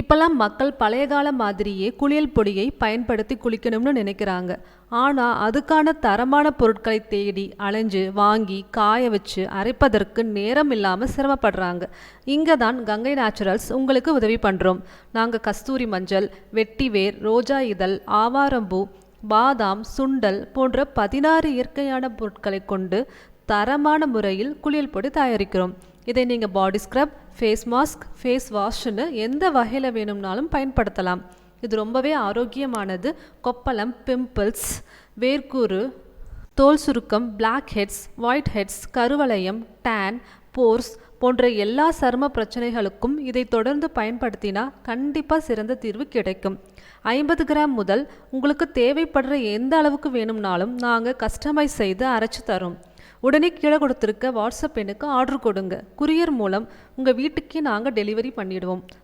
இப்போல்லாம் மக்கள் பழைய கால மாதிரியே குளியல் பொடியை பயன்படுத்தி குளிக்கணும்னு நினைக்கிறாங்க. ஆனால் அதுக்கான தரமான பொருட்களை தேடி அலைஞ்சு வாங்கி காய வச்சு அரைப்பதற்கு நேரம் இல்லாமல் சிரமப்படுறாங்க. இங்கே தான் கங்கை நேச்சுரல்ஸ் உங்களுக்கு உதவி பண்ணுறோம். நாங்கள் கஸ்தூரி மஞ்சள், வெட்டிவேர், ரோஜா இதழ், ஆவாரம்பூ, பாதாம், சுண்டல் போன்ற 16 இயற்கையான பொருட்களை கொண்டு தரமான முறையில் குளியல் பொடி தயாரிக்கிறோம். இதை நீங்கள் body scrub, face mask, face வாஷ்னு எந்த வகையில் வேணும்னாலும் பயன்படுத்தலாம். இது ரொம்பவே ஆரோக்கியமானது. கொப்பளம், பிம்பிள்ஸ், வேர்க்கூறு, தோல் சுருக்கம், பிளாக் ஹெட்ஸ், ஒயிட் ஹெட்ஸ், கருவளையம், டேன், போர்ஸ் போன்ற எல்லா சரும பிரச்சனைகளுக்கும் இதை தொடர்ந்து பயன்படுத்தினா கண்டிப்பாக சிறந்த தீர்வு கிடைக்கும். 50 கிராம் முதல் உங்களுக்கு தேவைப்படுற எந்த அளவுக்கு வேணும்னாலும் நாங்கள் கஸ்டமைஸ் செய்து அரைச்சி தரோம். உடனே கீழே கொடுத்துருக்க வாட்ஸ்அப் எண்ணுக்கு ஆர்டர் கொடுங்க. குரியர் மூலம் உங்கள் வீட்டுக்கே நாங்கள் டெலிவரி பண்ணிடுவோம்.